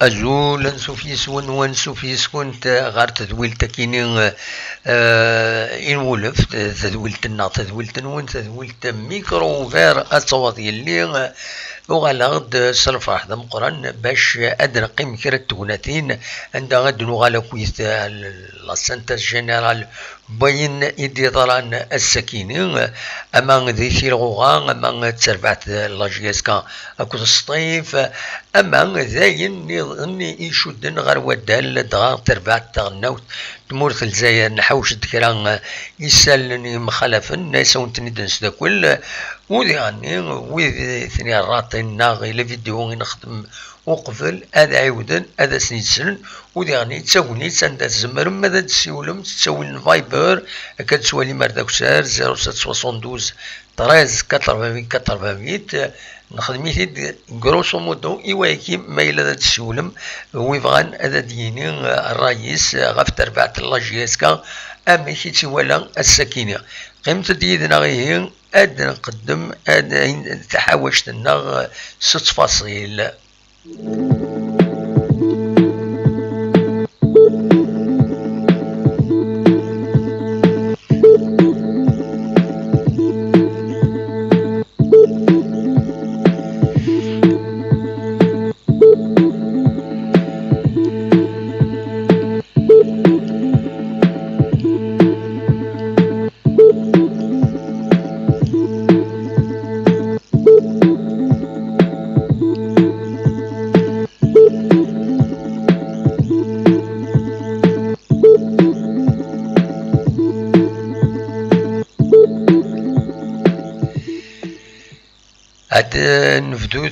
أزول نسوفيس ونسوفيس كنت غار تذويلت كيني إن ولف تذويلت النا تذويلت نون تذويلت ميكرو فير أتصوات يلي وغالغد سلفاح ذا مقرن باش أدنى قيم كرة تونتين عند غد نغالا كويث لا سانتا جينيرال بين إدي ضران السكينة أما ذي ثيرغوغا أما تسربعت لاجيسكا أكو الصيف أما ذاين نظني يشدن غير ودال دغا تربعت تغنوت تمورث الجزائر نحوش ذكران يسالني مخالفا ناس ونتندنس دا كل وذي غني وذي ثني الراطين ناغي لفيديو نخدم وقفل هذا عيودا هذا سنيتسن وذي غني تساوني تسند الزمر ماذا تسولم تسوي الفايبر كتسوالي مرداك سار 0772 13 88 نخدميتي غروسو مودو إواكي ما إلا تسولم ويبغان هذا ديني الرئيس غاف تربعة اللاجياسكا أما كي تسوالا السكينة قيمة ديدنا غير أد نقدم أد تحاوشت لنا 6 فاصيل. عاد نفدو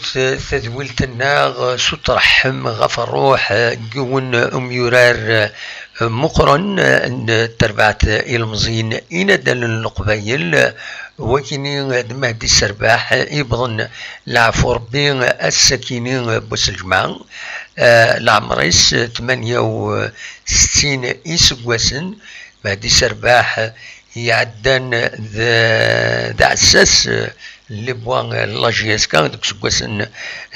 تذويلت الناغ سوط رحم غف الروح قون يرار مقرن تربعت المزين إندل القبايل وكيني مهدي السرباح يبضن العفو ربي السكينين بوس الجماع العمريس 68 إسقواسن مهدي السرباح يعدن ذا عساس اللي بوان لاجياسكا ديك سكواسن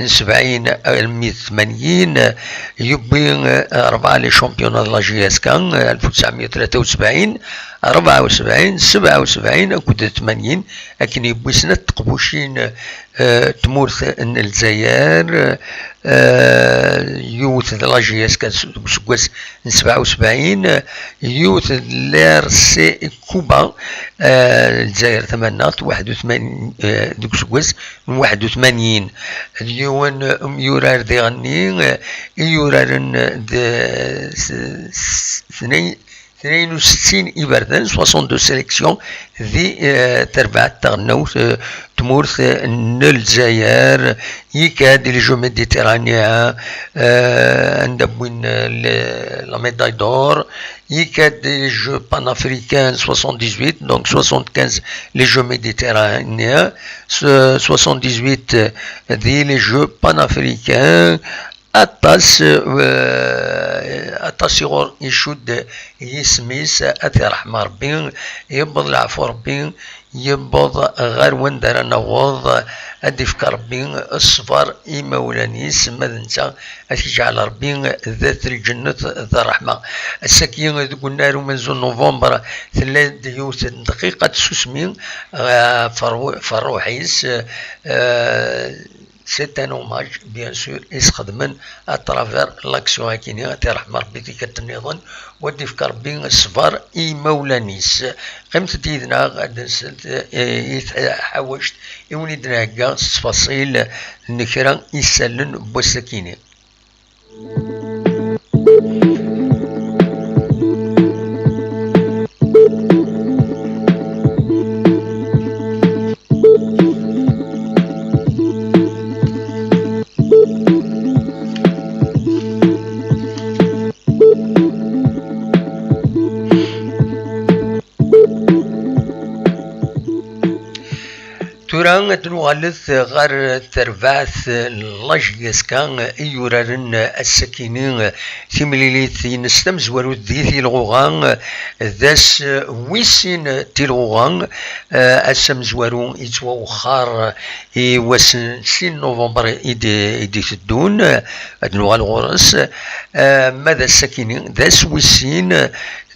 70 180 يبين 4 لي شامبيون لاجياسكا 1973 74 77 أكود 80 لكن يبوي سنة تقبوشين تمورث ان الجزائر يوث لاجياس كان سكواس 77 يوث لار سي كوبا الجزائر ثمانات 81 دوك سكواس 81 اليوم يورار دي غني يورارن 62 إبردان 62 سيليكسيون ذي تربع تغنوت تمورث الجزائر يكاد لي جو ميديتيرانيا عند بوين لا ميداي دور يكاد لي جو بانافريكان 78 دونك 75 لي جو ميديتيرانيا 78 ذي لي جو بانافريكان أطاس يغور يشد يسميس أثي رحمة ربي يبض العفو ربي يبض غير وندر نوض أدفك ربي الصفر إمولانيس ماذا أتجعل ربي ذات الجنة ذا رحمة السكين ذو النار منذ نوفمبر 3 دقيقة سوسمين فروحيس C'est un hommage, bien sûr, يسخدمن à travers l'action هكيني أتي رحمة ربي ذيك النظام وديف كربين الصفر إيمولانيس قيمة ديدنا غاد نسلت حوشت يوليدنا هكا 6 فاصيل نكرا يسلن بوسكيني. توران أندا تنوغالث غار تربعث لاجيس كان يورارن السكينين ثمليليث نستمز وروديث الغوغان ذاس ويسين تلغوغان السمزورو يتوا خار وسن سين نوفمبر إيدي تدون أدنوغال غورس ماذا السكينين ذاس ويسين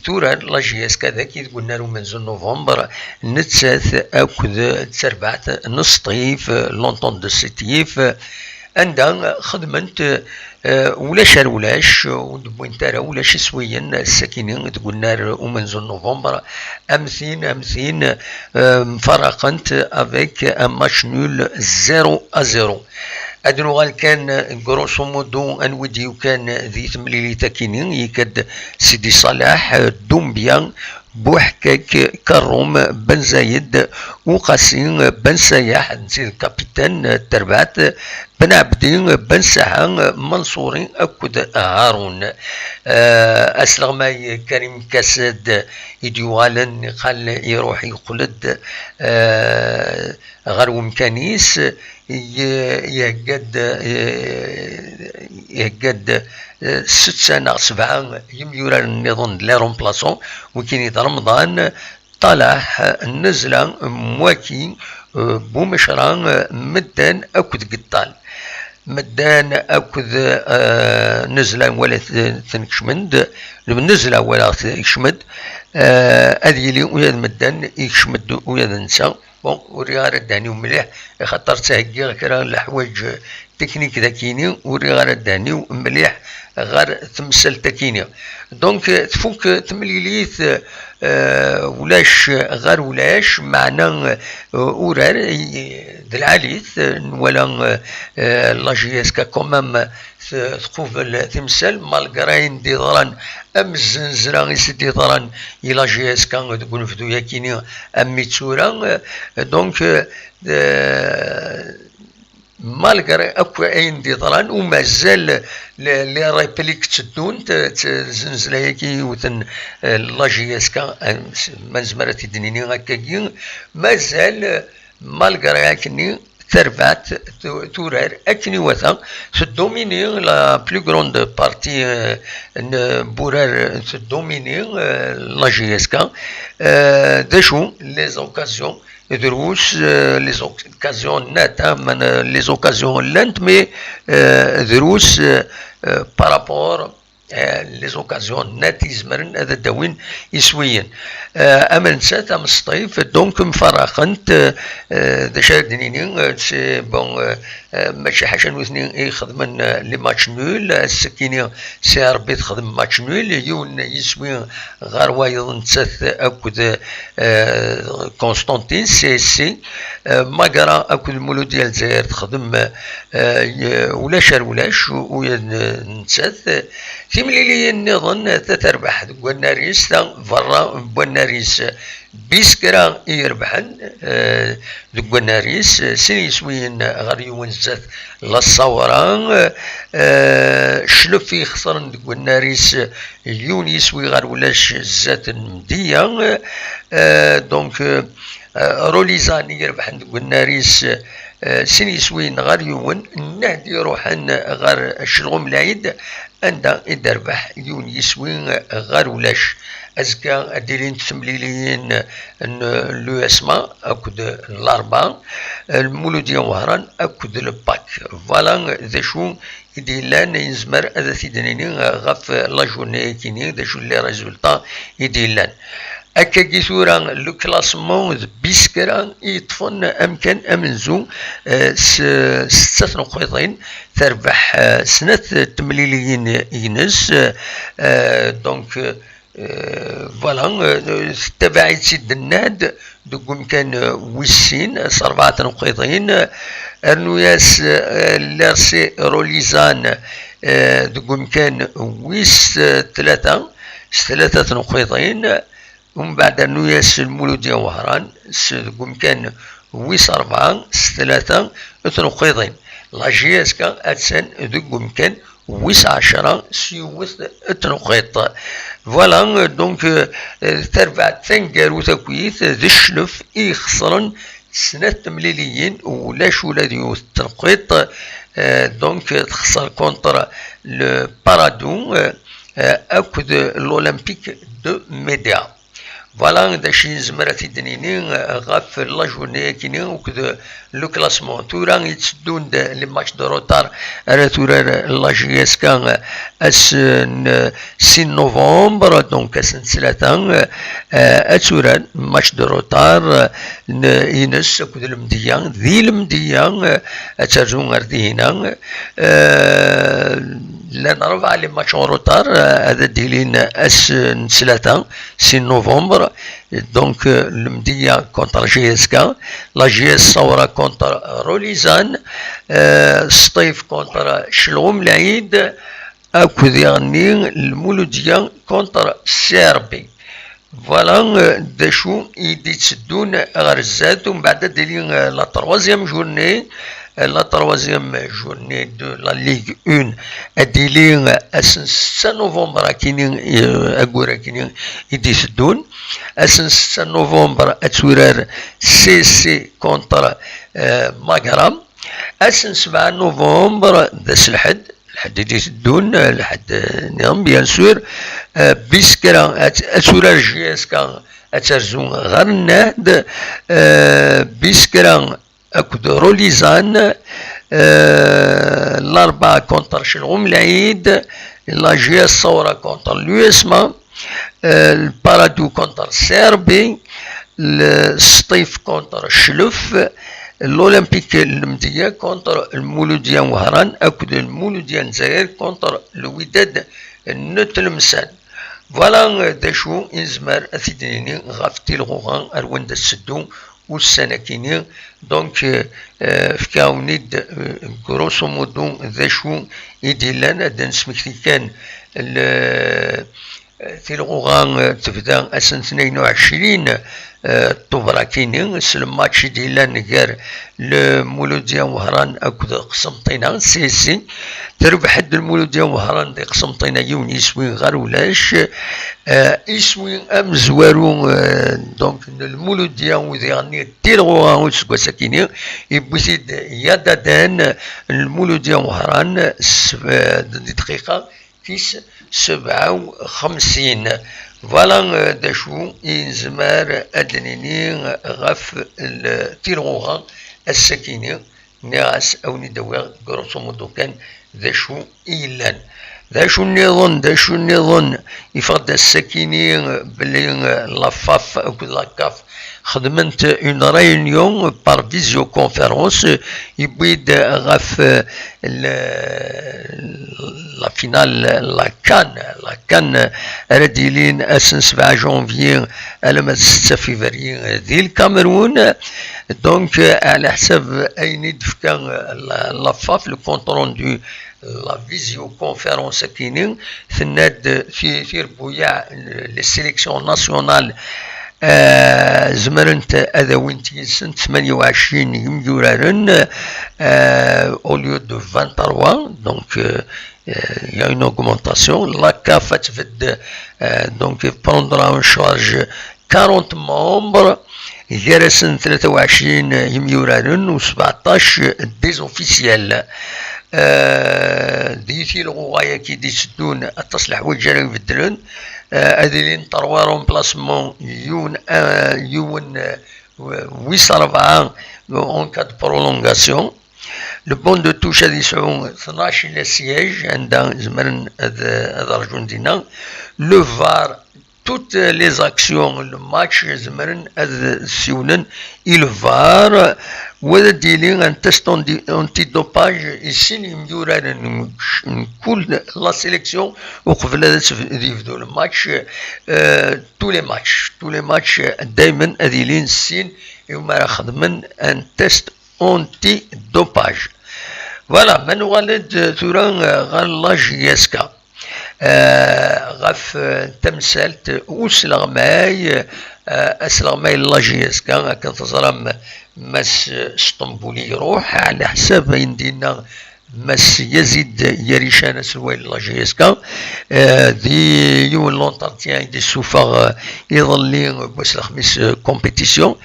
ثورة لاجياس كذا كي قلنا له من نوفمبر نتساث أكد تربعت نصطيف لونطون دو سيتيف عندها خدمت ولاش ولاش ودبوين ترى ولاش سويا الساكنين تقولنا ومن نوفمبر أمثين مفرقنت افيك ان ماتش نول 0-0. أدنو كان غروسو مودو ان وديو كان ذي تمليلي تاكينين يكاد سيدي صلاح دومبيان بوحكاك كروم بن زايد وقاسين بن سياح نسيت الكابيتان تربعت بن عبدين بن ساحان منصورين أكد هارون أسلغماي كريم كاسد يديوالن قال يروح يقلد غرو مكانيس يقد 6 سنة 7 يميورا النظام لا رومبلاسون وكين رمضان طلع النزلة مواكي بومشران مدان أكد قطال مدان أكد نزلة ولا تنكشمد نزلة ولا تنكشمد أذيلي ويا مدان يكشمد ويا نسا بون وريغار الداني ومليح خاطر تهكي كرا الحوايج تكنيك ذاكيني وريغار الداني ومليح غير تمثل تكيني دونك تفوك تمليليث ولاش غير ولاش معنا اورار دالعاليث ولا لاجياس كومام تقوبل تمثل مالغراين ديضران ام الزنزرا يسدي ضران الى جياس كان تكون في دوياكيني ام ميتسورا دونك مالغري اكو اين ديضران ومازال لي ريبليك تدون زنزلايكي وثن لاجياسكا منزمرتي دنيني هكاكي مازال مالغري كني تربعت تورار اكني وثا تدوميني لا بلو غروند بارتي بورار تدوميني لاجياسكا دشو لي زوكازيون دروس لي زوكازيون نات من لي زوكازيون لانت مي دروس بارابور لي زوكازيون نات يزمرن هذا داوين يسويا اما نسات ام الصيف دونك مفرقنت دشا دنيني سي بون ماشي حاجه نوثني يخدمن لي ماتش نول السكيني سي ربي تخدم ماتش نول يون يسوي غير وايض نسات اكد كونستانتين سي ماكرا اكد المولود ديال الجزائر تخدم ولاش ويا نسات تمليلي النظام تتربح بواناريس فرا بواناريس بيسكرا يربحن بواناريس سينيسوين غريون زات للصوران شلف يخسرن بواناريس يون يسوي غير ولاش زات المدية دونك روليزان يربحن بواناريس سينيسوين غريون نهدي روحن غير الشلغم العيد عندها يدربح يون يسوين غير ولاش أزكى أديرين تمليليين لو اسما أكد الأربعة المولودية وهران أكد الباك فوالا ذا شو يديلان ينزمر هذا ثيدنيني غاف لا جورني كيني ذا شو لي ريزولتا يديلان أكا كيثورا لو كلاسمون بيسكرا يطفن أمكان أمنزو 6 نقيطين تربح سنة تمليليين ينس دونك فوالا تبعت سيد الناد دوك كان ويسين 4 نقيطين ارنوياس لارسي روليزان دوك كان ويس 3 نقيطين ومن بعد نوياس المولودية وهران دوك كان ويس 4 3 نقيطين لاجياسكا اتسان دوك كان ويس 10 سيوث نقيط فوالا دونك تربع تنقر وتكويث ذي الشلف يخسرن سنة تمليليين ولاش ولا ديو التنقيط دونك تخسر كونتر لو بارادون أكد الأولمبيك دو ميديا. فوالا داكشي زمرا تيدنيني غاف لا جورني كيني وكذا لو كلاسمون تورا يتسدون لي ماتش دو روتار على تورا لا جي اس كان اس 6 نوفمبر دونك اسن ثلاثة اتورا ماتش دو روتار ينس كذا المديان ذي المديان اترجون غردي هنا لا نعرف على ماتش روتار هذا ديلين اس ثلاثة 6 نوفمبر دونك المدية كونتر جي اس كا لا جي اس صورة كونتر روليزان سطيف كونتر شلوم العيد اكد يعني المولودية كونتر سيربي. فوالا داشو يدي تسدون غرزات ومن بعد ديلين لا تروازيام جورني la troisième journée de la Ligue 1 adilin asen 6 novembre kinin agora kinin idisdun asen 6 novembre atsurar CC contre Magram asen 7 novembre das الحد يديسدون الحد نعم بيان سور بيسكرا atsurar جي اس كا اترزون غير النهد بيسكرا أكد روليزان الأربعة كونتر شلغوم العيد لا جي اس صورة كونتر اليوسما البارادو كونتر سيربي السطيف كونتر الشلف الأولمبيك المدية كونتر المولودية وهران أكد المولودية نزاير كونتر الوداد نتلمسان. فوالا داشو إنزمار أثيديني غافتي الغوغان أروان دا السدو والسنة كيني دونك فكاونيد غروسو مودو ذا شو يديلان هذا نسمكتي كان في الغوغان تبدا أسن 22 طوبرا كيني الماتش ديلان غير المولودية وهران أكد قسمطينا سيسي تربح حد المولودية وهران دي قسمطينا يون يسوي غير ولاش يسوي أم زوارو دونك المولودية وذي غني تيرغوغان وسكوا ساكيني يبوسيد يدادان المولودية وهران دقيقة كيس 57. فوالا داشو ينزمار أدنيني غف التيرغوغان الساكيني ناس أو ندوار غروسو مودو كان داشو إيلان داشو النظن يفرد الساكيني بلي لافاف أو لاكاف خدمت اون ريونيون بار فيزيو كونفيرونس يبيد غف لا فينال لا كان رديلين اسن 7 جونفيي على 6 فيفري ذي الكاميرون دونك على حسب اين دفكا لافاف لو كونترون دو لا فيزيو كونفيرونس كينين ثناد في ربويا لي سيليكسيون ناسيونال زمرنت أذوينتي سنة 28 يمجورارن au lieu de 23 donc il y a une augmentation. La CAF donc prendra en charge 40 membres غير سنة 23 يمجورارن و17 des officiels ديتي الغواية كي ديسدون التصليح والجري يبدلون هذين تروا رومبلاسمون يون ويس 4 اون كاد برولونغاسيون. لو بون دو توش هذي يسعون 12 الى سياج عندها زمرن هذا رجل دينا لو فار toutes les actions le match زمرن هذا سيونن الفار وذا ديلين ان تيست انتي دوباج يسين يمدوران كل لا سيليكسيون وقبل هذا يفدو الماتش تو لي ماتش دائما هذيلين السين يوما خدمن ان تيست انتي دوباج. فوالا من والد ثوران غال لا جي اس كا غف تمثالت وسلغماي اسلغماي لا جي اس كا كنتظرم ماس اسطنبولي يروح على حساب يندينا مس يزيد يريشان سويل لا جي اس كا دي يون لونتارتيان دي سوفا يظلي باش الخميس كومبيتيسيون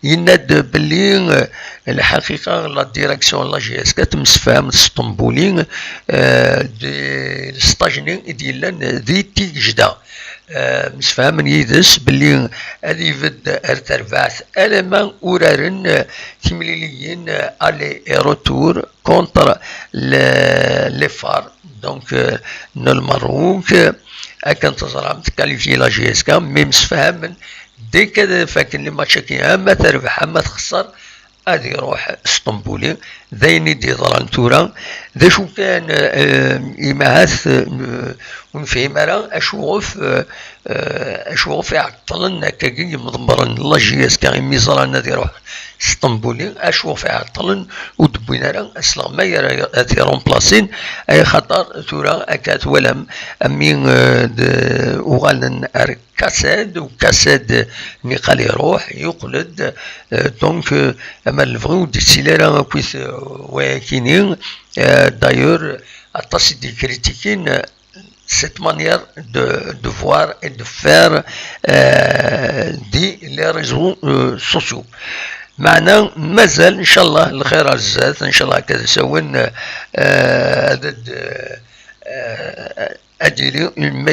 يناد باللي الحقيقه لا ديريكسيون لا جي اس كا تمسفهم اسطنبولي دي ستاجني ديال دي تيجدا مسفهم يدس باللي هذه فد ارتربعث الما ورارن تمليليين الي روتور كونتر لي فار دونك المروك كان تزرع متكاليفي لا جي اس كا مي مسفهم دي كذا فاكن لي ماتشاكي اما تربح اما تخسر غادي يروح اسطنبولي ذاين يدي ظلان تورا ذا شو كان يماث ونفهم راه اشوف يعطلن كاكي مضمرن لا جي اس كا ميزران غادي يروح اسطنبولي اشوف يعطلن ودبينا راه اسلام ما يرى رومبلاسين اي خطر تورا اكات ولم امين وغالن كاساد وكاساد نقال يروح يقلد دونك اما الفغو دي سيلارا كويس وكينين d'ailleurs attaché des critiquer cette manière de voir et de faire les réseaux sociaux. معنا مازال ان شاء الله الخير عزات ان شاء الله كذا سوين اديري une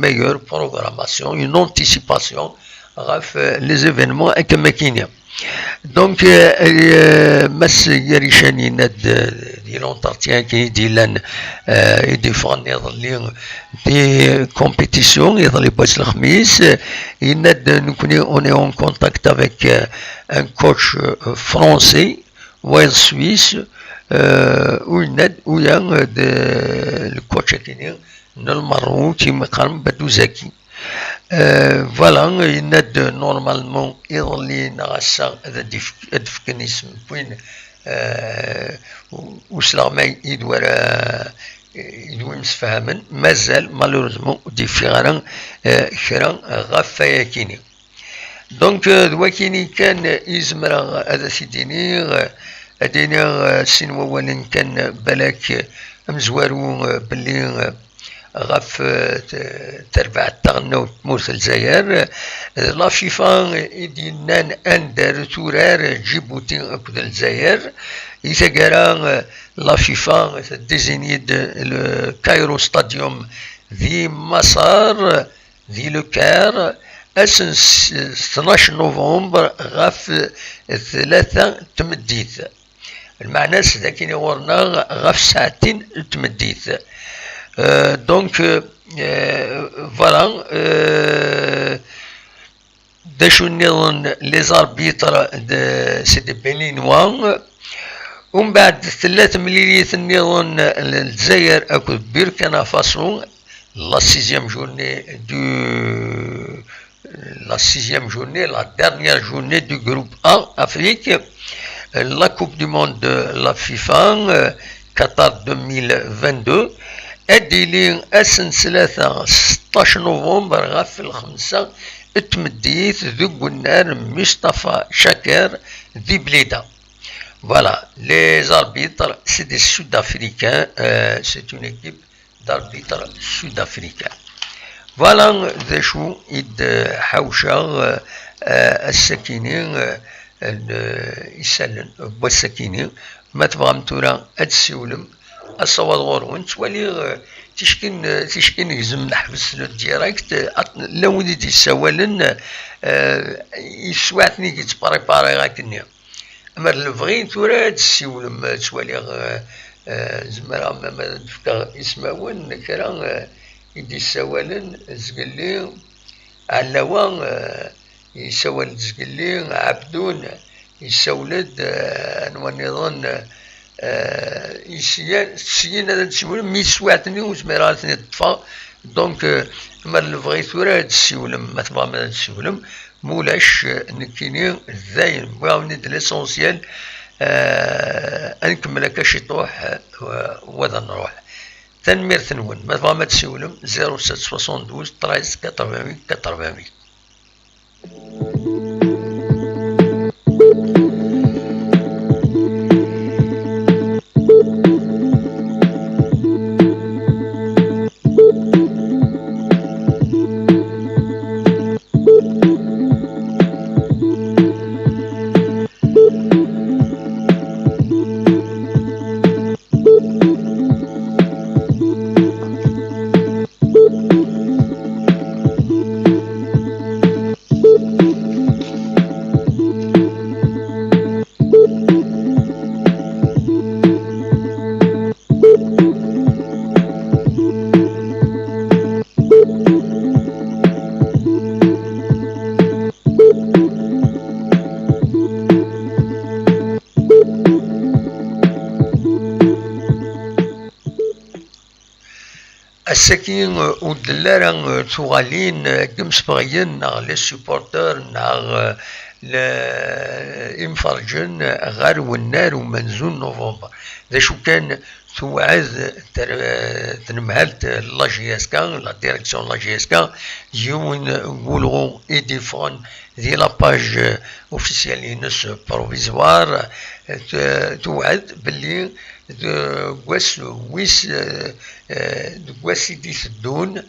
meilleure programmation, une anticipation غاف les événements كما كاينين. دونك مس يريشاني ند دي لونتارتيان كي ديلان يديفون يظلي دي كومبيتيسيون يظلي باش الخميس يند نكوني اوني اون كونتاكت افيك ان كوتش فرونسي وين سويس ويند ويا الكوتش كيني نالمارو كيما قارن بدو زكي فوالا يند نورمالمون يظلي نغسا هذا دفكنيسم وين وسلا ما يدور مسفهمن مازال مالوريزمون دي فيغران كرا غفايا كيني دونك دواكيني كان يزمر هذا سيديني ادينا سينوا ولن كان بلاك مزوارو باللي غف تربع التغنى تموت الجزائر لا فيفا يدينان اندر تورار جيبوتي اكد الجزائر يتقرا لا فيفا ديزينيد الكايرو ستاديوم ذي مسار ذي لو كار اسن 12 نوفمبر غف 3 تمديت المعنى ذاك ورنا غف ساعتين تمديت donc voilà les arbitres c'est des béninois ومن بعد 3 مليلية النظام الجزائر أكو بوركينا فاسو la sixième journée la dernière journée du groupe A Afrique la coupe du monde de la FIFA Qatar 2022 اديلي اسن 16 نوفمبر غف الخمسة تمديت ذو النار مصطفى شاكر ذي بليده. Voilà, les arbitres, c'est des Sud-Africains, c'est une équipe d'arbitres sud-africains. Voilà, ذا شو إد حوشة السكينين يسالن بالسكينين ما تبغى متورا أتسولم الصواد غورون تولي تشكين يزم نحبس لو ديريكت لو دي تسوالن يسواتني كي تباري غاكني اما الفغين تورا تسولم تولي زمرا ما تفكر اسماون كرا يدي سوالن زقلي علاوان يسول زقلي عبدون يسولد انوان يظن يسيان هذا تسولم مي سواتني وزمراتني تطفى دونك ما الفغي ثورة هاد السيولم ما تبغى ما تسولم مولاش نكيني الزاين بغاو ند ليسونسيال نكمل هكا شي طوح وهذا نروح تنمير ثنون ما تبغى ما تسولم 0772 13 88 88 السكين ودلارا توغالين كمس بغيين ناغ لي سوبورتور ناغ الانفرجن غار والنار ومنزون نوفمبر ذا شو كان توعد تنمهلت لا جي اس كان لا ديريكسيون لا جي اس كان يون نقولو ايديفون دي لاباج اوفيسيال ينس بروفيزوار توعد باللي واس ويس يديث الدون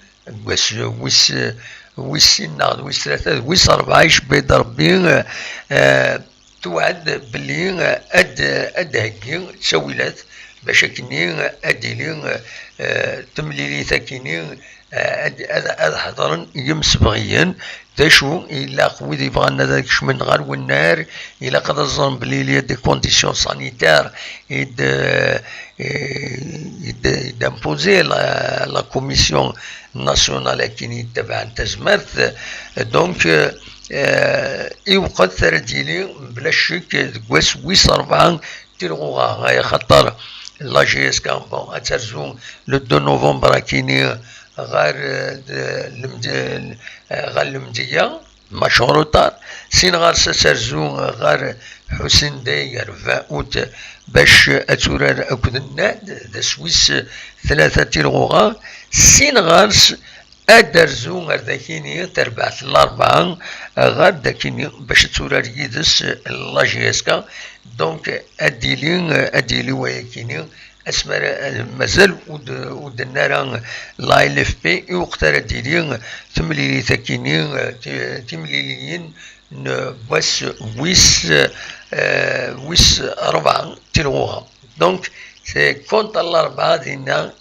ويس ناض ويس ثلاثة ويس أربعة بيد ربي توعد باللي أد هكي تسويلات باش كني أديلي تمليلي ثاكيني أد حضرن يمسبغيا داشو إلا قوي دي بغانا ذاك شمن غار والنار إلا قد الظن بلي دي كونديسيون سانيتير d'imposer la commission nationale qui تبع تزمرت دونك يوقد ثرديلي بلا شك كواس ويس 4 تلغوها غاية خطر لا جي اس كان بون اترزو لو 2 نوفمبر كيني غير المدية مشروطة سين غير سرزو غير حسين داير 20 اوت باش اتورار اكد الناد دا سويس 3 تيلغوغا سين غارس ادرزو غير داكيني تربعت الاربعة غير داكيني باش تورار يدس لا جي اس كا دونك اديلي وياكيني اسمر مازال ودنارا لا ال اف بي وقتها ديلي تمليلي ثاكيني تمليليين بس ويس 4 تلغوها دونك سي كونت الاربعه دينا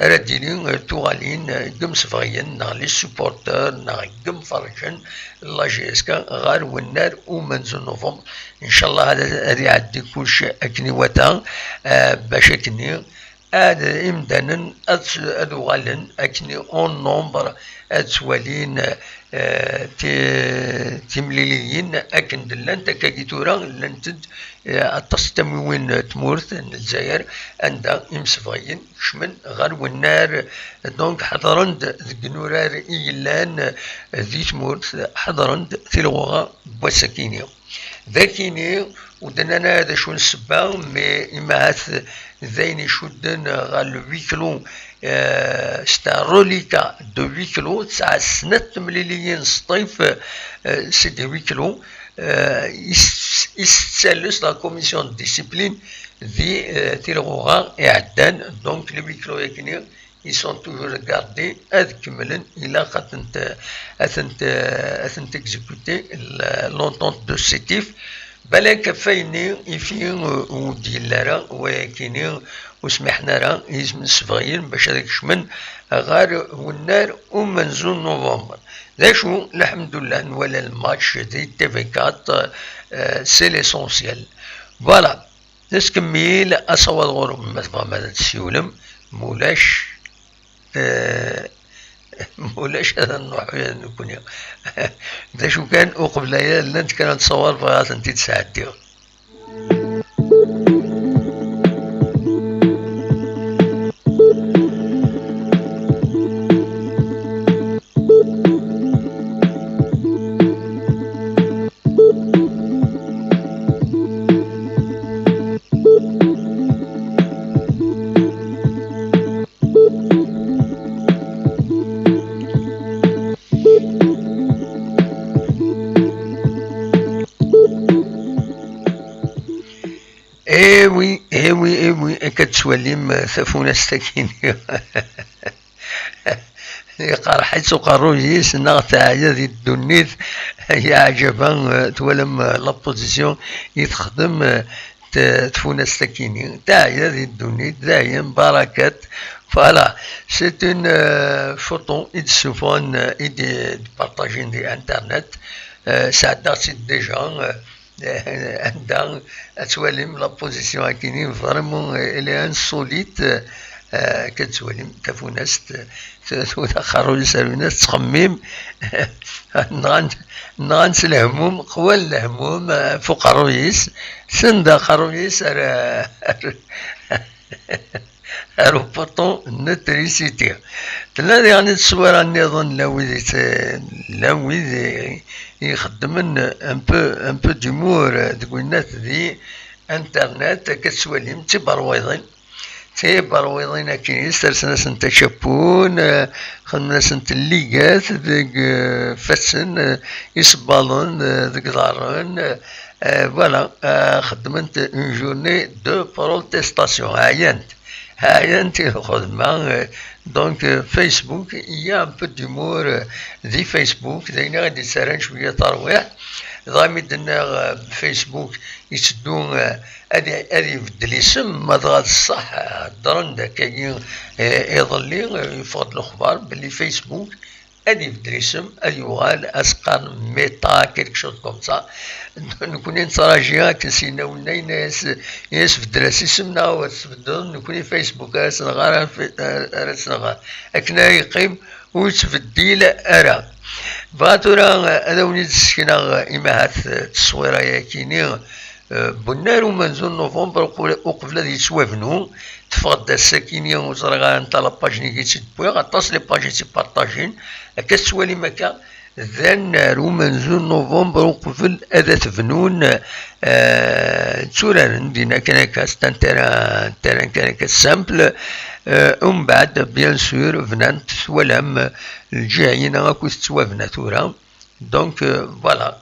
رديلين توغالين قم صفغيين نا لي سوبورتور نا قم فرجن لا جي اس كا غار والنار ومنزل نوفمبر ان شاء الله هذا يعدي كلشي اكني وتا باش اكني امدانا ادوغالن اكني اون نومبر اتوالين تمليليين اكن دلان تكاكيتورا لنتد التستموين تمورث الجزائر عندها امسفغيين شمن غار والنار دونك حضرند ذكنورار ايلان ذي تمورث حضرند تلغوغا بوسكينيو ذاكيني ودنا هذا شو نسبة مي إماث ذيني شدن غال 8 كيلو ستا روليكا دو 8 كيلو تسعة سنة مليليين سطيف سيدي 8 كيلو يستسلس لا كوميسيون ديسيبلين ذي تيلغوغا إعدان دونك لي 8 كيلو يكني ils sont toujours gardés ad كملن إلا قد أثنت exécuter l'entente de sétif بلاك فايني يفين وديلارا وكيني وسمحنا راه يزم السفغيين باش هذاك شمن غار والنار ومنزول نوفمبر ذا شو الحمد لله نولى الماتش دي تي في 4 سي ليسونسيال فوالا نسكمل اصوات غرب مثلا ماذا تسيولم مولاش هذا النوع نكون ذا شو كان وقبل لنت كانت تصور بغات انت تساعدي وي كتوليم ثفونا ستاكيني قرحت وقروجيس نغتاعيا ذي الدنيث هي عجبا تولم لابوزيسيون يتخدم تفونا ستاكيني تاعيا ذي الدنيث دايم بركات فوالا سي اون فوتو يتسوفون ايدي بارطاجين دي انترنت ساعدات ديجا عندها توالم لا بوزيسيون هاكيني فريمون الي انسوليت كتوالم تفوناس خروج سالوناس تخمم نغانس الهموم قوال الهموم فوق الرويس سندا خرويس بوطون نتريسيتي تلا يعني التصويره النظام لا ويد يخدمن ان بو ديمور دوك الناس دي انترنت كتسواليم تيبرويضين كاين يسترسناس نتا شابون خدمناس نتا الليقات ديك فاسن يصبالون ديك دارون فوالا خدمت اون جورني دو بروتيستاسيون عينت الخدمة دونك فيسبوك يا ان بو ديمور دي فيسبوك داينا غادي تسران شوية ترويح ضامي دنا فيسبوك يسدون هذه يبدل الاسم ما غاد الصح هضرن كاين يظلي يفقد الاخبار باللي فيسبوك هذه يبدل الاسم هذه يوغال اسقان ميتا كيلك شوز كوم سا نكون نتراجيها كنسينا ولا ياس بدل اسمنا وتبدل نكون فيسبوك اسنغار اسنغار اكنا يقيم وتبديل ارا فاتورا هذا وليد السكنة إماهات التصويرة ياكيني بنار ومنزول نوفمبر وقبل هذه يتوافنو تفقد الساكينية وزرغا نتا لاباج نيكي تسدبوي غاطاس لي باج يتبارطاجين كتسوالي مكا ذا ومنزول نوفمبر وقبل هذا تفنون توران دينا كان ستان تيران كان سامبل ومن بعد بيان سور فنانت ولام الجايين راكو تتوافنا تورا دونك فوالا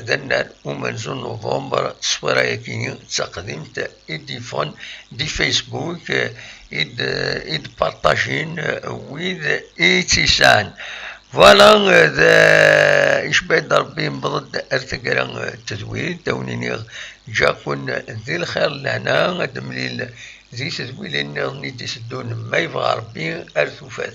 دنا ومنزول نوفمبر تصويره ياكيني تقدمت يديفون دي فيسبوك يد بارطاجين ويد ايتيسان فوالا ذا يشبه ربي مضد ارتقرا التدوير تونيني جاكون ذي الخير لهنا دمليل ذي تدوير لان نيدي سدون ما يبغى ربي ارثوفات